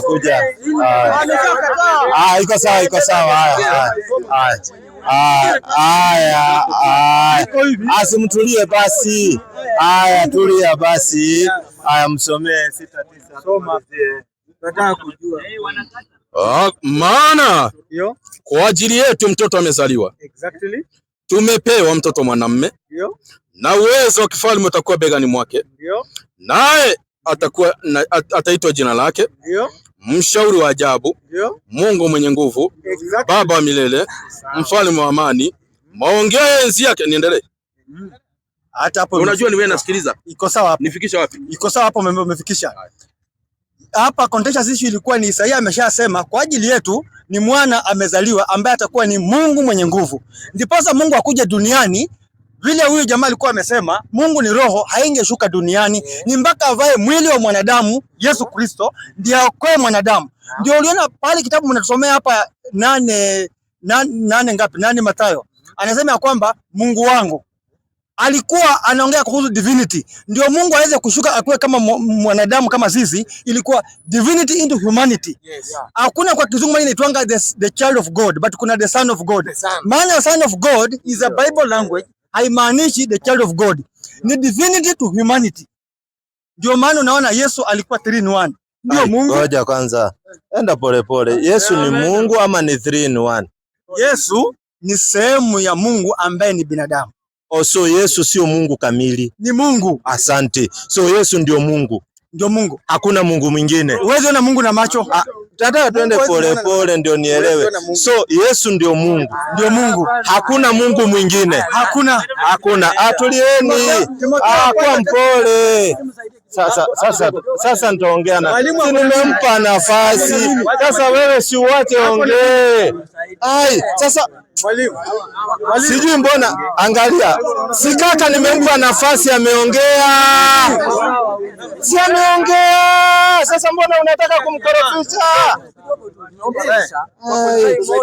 Kuja. Iko sawa. Asimtulie basi. Tulia basi. Msomee 6:9. Soma. Nataka kujua. Maana kwa ajili yetu mtoto amezaliwa. Exactly. Tumepewa mtoto mwanamume. Ndio. Na uwezo wa kifalme utakuwa begani mwake. Ndio. Naye ataitwa jina lake. Ndio. Mshauri wa ajabu. Ndio. Mungu mwenye nguvu. Exactly. Baba wa milele. Mfalme wa amani. Maongezi yake niendelee. Hata hapo unajua ni wewe nasikiliza. Iko sawa hapo. Nifikisha wapi? Iko sawa hapo umefikisha. Hapa contentious issue ilikuwa ni Isaia ameshasema kwa ajili yetu ni mwana amezaliwa ambaye atakuwa ni Mungu mwenye nguvu. Ndiposa Mungu akuja duniani vile huyu jamaa alikuwa amesema Mungu ni roho haingeshuka duniani ni mpaka avae mwili wa mwanadamu Yesu Kristo ndiye aokoe mwanadamu. Ndio uliona pale kitabu mnatusomea hapa 8 Mathayo. Anasema kwamba Mungu wangu alikuwa anaongea kuhusu divinity. Ndio Mungu aweze kushuka akuwe kama mwanadamu kama sisi, ilikuwa divinity into humanity. Hakuna kwa kizungu maana inaitwanga the child of God, but kuna the son of God. Maana son of God is a Bible language, haimaanishi the child of God. Ni divinity to humanity. Ndio maana unaona Yesu alikuwa 3 in 1. Ndio Mungu. Ngoja kwanza. Enda pole. Yesu ni Mungu ama ni 3 in 1? Yesu ni sehemu ya Mungu ambaye ni binadamu. So Yesu sio Mungu kamili. Ni Mungu. Asante. So Yesu ndio Mungu. Ndio Mungu. Hakuna Mungu mwingine. Uweze ona Mungu na macho. Tataka tuende pole ndio nielewe. So Yesu ndio Mungu. Ndio Mungu. Hakuna Mungu mwingine. Hakuna. Atulieni. Kwa mpole. Sasa nitaongea na. Nimempa nafasi. Sasa wewe si uache ongee. Sasa mwalimu. Sijui mbona angalia. Si kaka nimempa nafasi ameongea. Si ameongea. Sasa mbona unataka kumkorofisha?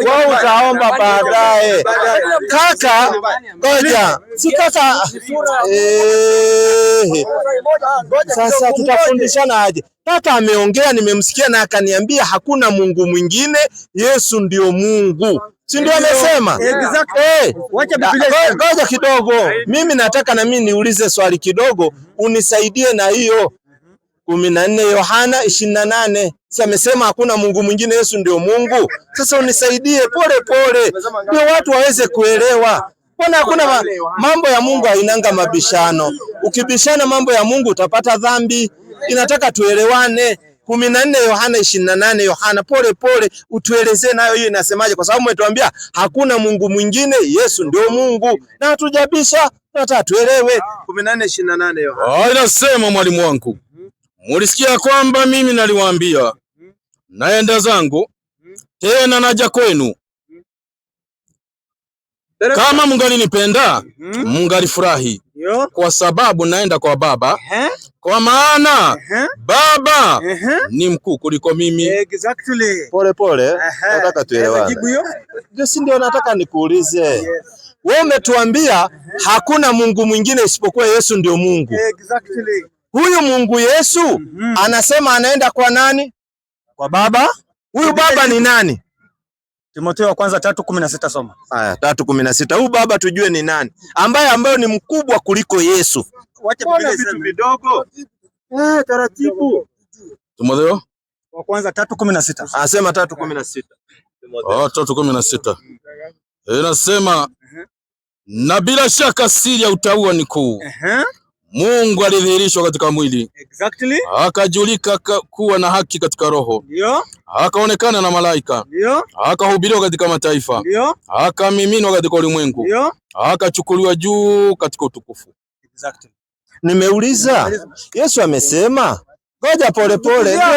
Wewe utaomba baadaye. Kaka, ngoja. Si kaka. Sasa tutafundishana aje? Kaka ameongea nimemsikia na akaniambia hakuna Mungu mwingine, Yesu ndio Mungu. Si ndio amesema? Ngoja kidogo. Mimi nataka na mimi niulize swali kidogo, unisaidie na hiyo 14 Yohana 28. Si amesema hakuna Mungu mwingine, Yesu ndio Mungu. Sasa unisaidie pole ndio watu waweze kuelewa. Mbona hakuna mambo ya Mungu hainanga mabishano. Ukibishana mambo ya Mungu utapata dhambi. Inataka tuelewane. 14 Yohana 28 Yohana pole utuelezee nayo hiyo inasemaje, kwa sababu umetuambia hakuna Mungu mwingine, Yesu ndio Mungu. Na hatujabisha, tunataka tuelewe. 14:28 Yohana. Inasema mwalimu wangu. Mulisikia kwamba mimi naliwaambia naenda zangu tena naja kwenu. Kama mungalinipenda mungalifurahi kwa sababu naenda kwa Baba. Kwa maana Baba ni mkuu kuliko mimi. Exactly. Pole. Nataka tuelewane. Ndio nataka nikuulize. Wewe umetuambia hakuna Mungu mwingine isipokuwa Yesu ndio Mungu. Exactly. Huyu Mungu Yesu anasema anaenda kwa nani? Kwa Baba. Huyu Baba ni nani? Timotheo wa kwanza 3:16 soma. 3:16. Huyu Baba tujue ni nani? Ambaye ni mkubwa kuliko Yesu. Wacha Biblia vitu vidogo. Taratibu. Timotheo wa kwanza 3:16. Anasema 3:16. 3:16. Inasema na bila shaka siri ya utauwa ni kuu. Mungu alidhihirishwa katika mwili. Exactly. Akajulika kuwa na haki katika roho. Ndio. Akaonekana na malaika. Ndio. Akahubiriwa katika mataifa. Ndio. Akamiminwa katika ulimwengu. Ndio. Akachukuliwa juu katika utukufu. Exactly. Nimeuliza. Yesu amesema. Ngoja pole.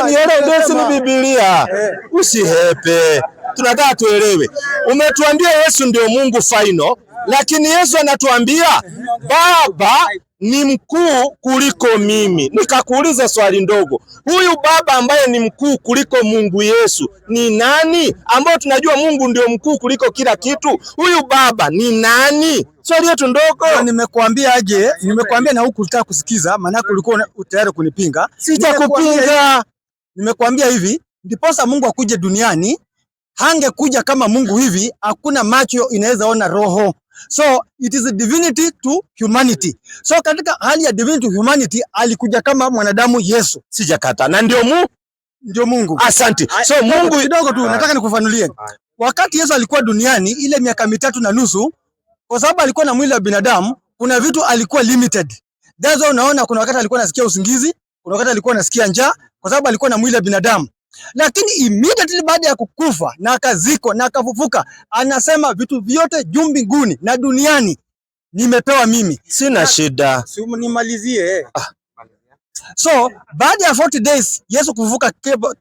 Nielewe ni Biblia. Usihepe. Tunataka tuelewe. Umetuambia Yesu ndio Mungu final, lakini Yesu anatuambia Baba ni mkuu kuliko mimi. Nikakuuliza swali ndogo, huyu baba ambaye ni mkuu kuliko Mungu Yesu ni nani? Ambao tunajua Mungu ndio mkuu kuliko kila kitu, huyu baba ni nani? Swali yetu ndogo. Nimekuambia aje, nimekuambia na huku ulitaka kusikiza, maana ulikuwa tayari kunipinga. Sijakupinga. Nimekuambia hivi, ndiposa Mungu akuje duniani, hangekuja kama Mungu hivi, hakuna macho inaweza ona roho. So it is a divinity to humanity. So katika hali ya divinity to humanity alikuja kama mwanadamu Yesu. Sijakata. Na ndio Mungu. Asante. So Mungu kidogo tu nataka nikufanulie. Wakati Yesu alikuwa duniani ile miaka 3.5, kwa sababu alikuwa na mwili wa binadamu, kuna vitu alikuwa limited. That's why unaona kuna wakati alikuwa anasikia usingizi, kuna wakati alikuwa anasikia njaa, kwa sababu alikuwa na mwili wa binadamu. Lakini immediately baada ya kukufa na akazikwa na akafufuka, anasema vitu vyote juu mbinguni na duniani nimepewa mimi. Sina shida. Si nimalizie. So baada ya 40 days Yesu kufufuka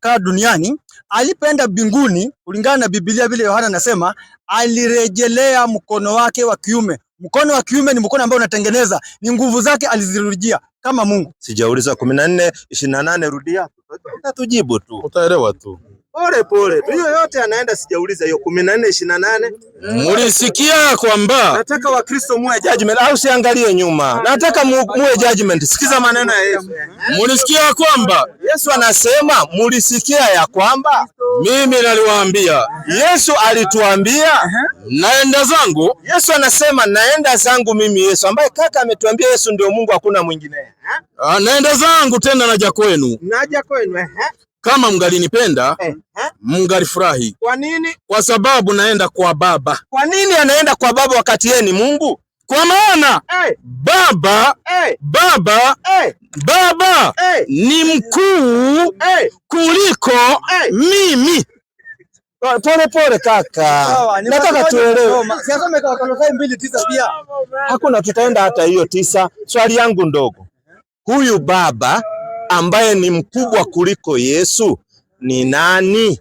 kwa duniani, alipoenda mbinguni, kulingana na Biblia vile Yohana anasema, alirejelea mkono wake wa kiume. Mkono wa kiume ni mkono ambao unatengeneza, ni nguvu zake alizirudishia kama Mungu. Sijauliza 14:28, rudia. Utatujibu tu. Utaelewa tu. Pole. Hiyo yote anaenda, sijauliza hiyo 14:28. Mulisikia kwamba Nataka Wakristo muwe judgment au siangalie nyuma. Nataka muwe judgment. Sikiza maneno ya Yesu. Mulisikia kwamba Yesu anasema mulisikia ya kwamba mimi naliwaambia. Yesu alituambia Naenda zangu. Yesu anasema naenda zangu mimi Yesu, ambaye kaka ametuambia Yesu ndio Mungu, hakuna mwingine. Naenda zangu tena naja kwenu. Naja kwenu. Kama mngalinipenda, mngalifurahi. Kwa nini? Kwa sababu naenda kwa Baba. Kwa nini anaenda kwa Baba wakati yeye ni Mungu? Kwa maana Baba ni mkuu kuliko mimi. Pole kaka. Nataka tuelewe. Siasome kwa Kolosai 2:9 pia. Hakuna, tutaenda hata hiyo 9. Swali yangu ndogo, huyu Baba ambaye ni mkubwa kuliko Yesu ni nani?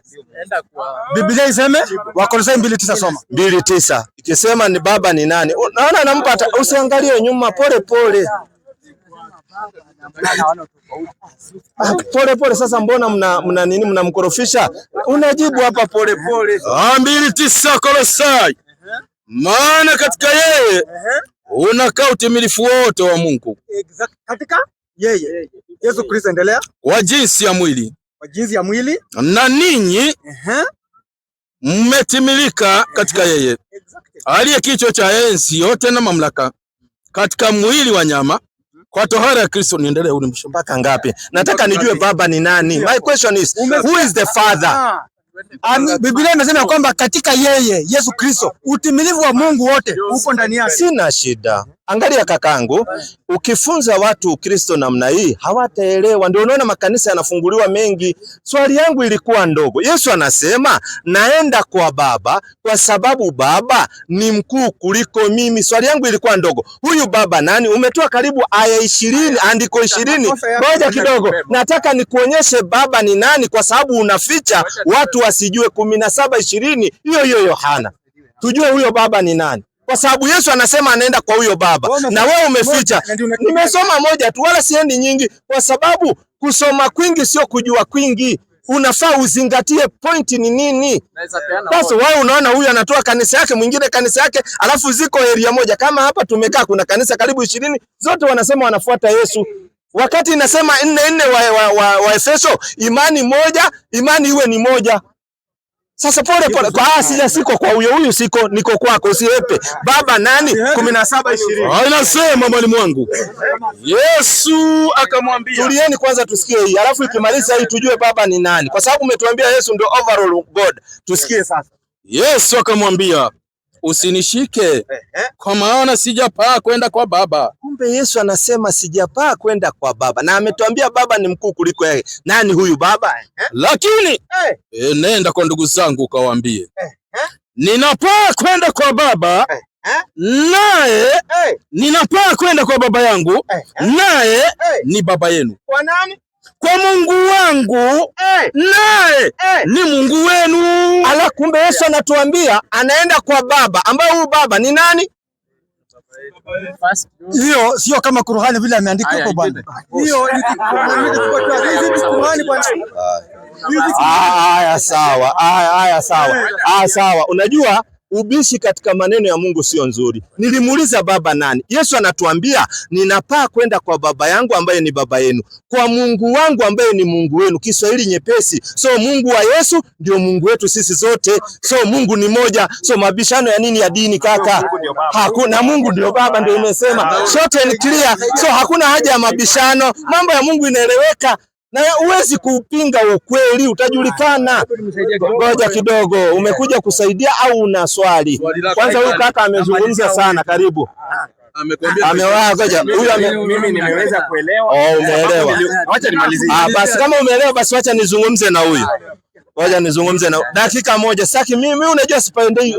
Biblia iseme Wakolosai 2:9, soma. 2:9. Ikisema ni Baba ni nani? Naona nampa, usiangalie nyuma, pole. Pole. Sasa mbona mnamkorofisha? Unajibu hapa pole. 2:9 Kolosai. Maana katika yeye unakaa utimilifu wote wa Mungu. Katika yeye Yesu Kristo, endelea. Wa jinsi ya mwili. Na ninyi mmetimilika katika yeye, aliye kichwa cha enzi yote na mamlaka, katika mwili wa nyama, kwa tohara ya Kristo. Niendelee mpaka ngapi? Nataka nijue Baba ni nani. My question is, who is the Father? Biblia inasema kwamba katika yeye Yesu Kristo utimilifu wa Mungu wote uko ndani yake. Sina shida. Angalia kakangu, ukifunza watu Kristo namna hii hawataelewa. Ndio unaona makanisa yanafunguliwa mengi. Swali yangu ilikuwa ndogo. Yesu anasema naenda kwa Baba kwa sababu Baba ni mkuu kuliko mimi. Swali yangu ilikuwa ndogo. Huyu Baba nani? Umetoa karibu aya 20, andiko 20. Ngoja kidogo. Nataka nikuonyeshe Baba ni nani, kwa sababu unaficha watu wasijue 17:20. Hiyo Yohana. Tujue huyo Baba ni nani. Kwa sababu Yesu anasema anaenda kwa huyo Baba na wewe umeficha. Nimesoma moja tu, wala siendi nyingi, kwa sababu kusoma kwingi sio kujua kwingi. Unafaa uzingatie pointi ni nini. Sasa wewe unaona huyu anatoa kanisa yake, mwingine kanisa yake, alafu ziko area moja. Kama hapa tumekaa kuna kanisa karibu 20, zote wanasema wanafuata Yesu. Wakati inasema 4:4 wa Efeso, imani moja, imani iwe ni moja. Sasa pole. Kwa siko kwa huyo siko, niko kwako, usiepe. Baba nani? 17:20. Inasema mwalimu wangu. Yesu akamwambia. Tulieni kwanza tusikie hii, alafu ikimaliza hii tujue Baba ni nani, kwa sababu umetuambia Yesu ndio overall God. Tusikie sasa. Yesu akamwambia, usinishike kwa maana sijapaa kwenda kwa Baba. Kumbe Yesu anasema sijapaa kwenda kwa Baba, na ametuambia Baba ni mkuu kuliko yeye. Nani huyu Baba? Lakini nenda kwa ndugu zangu ukawaambie, ninapaa kwenda kwa Baba, naye ninapaa kwenda kwa Baba yangu, naye ni Baba yenu. Kwa nani? Kwa Mungu wangu, naye ni Mungu wenu. Ala, kumbe Yesu anatuambia anaenda kwa Baba, ambaye huyu Baba ni nani? Hiyo sio kama Qur'ani vile ameandika hapo bwana. Hiyo ni Qur'ani bwana. Haya sawa. Sawa. Unajua ubishi katika maneno ya Mungu sio nzuri. Nilimuuliza baba nani? Yesu anatuambia ninapaa kwenda kwa baba yangu ambaye ni baba yenu, kwa Mungu wangu ambaye ni Mungu wenu. Kiswahili nyepesi. So Mungu wa Yesu ndio Mungu wetu sisi zote. So Mungu ni moja. So mabishano ya nini ya dini kaka? Hakuna. Mungu ndio baba, ndio imesema. Sote ni clear. So hakuna haja ya mabishano. Mambo ya Mungu inaeleweka. Na huwezi kupinga ukweli, utajulikana. Ngoja kidogo, umekuja kusaidia au una swali? Kwanza huyu kaka amezungumza sana, karibu. Ngoja. Mimi nimeweza kuelewa. Umeelewa. Acha nimalizie. Basi kama umeelewa basi acha nizungumze na huyu. Ngoja nizungumze na dakika moja. Saki mimi unajua sipendi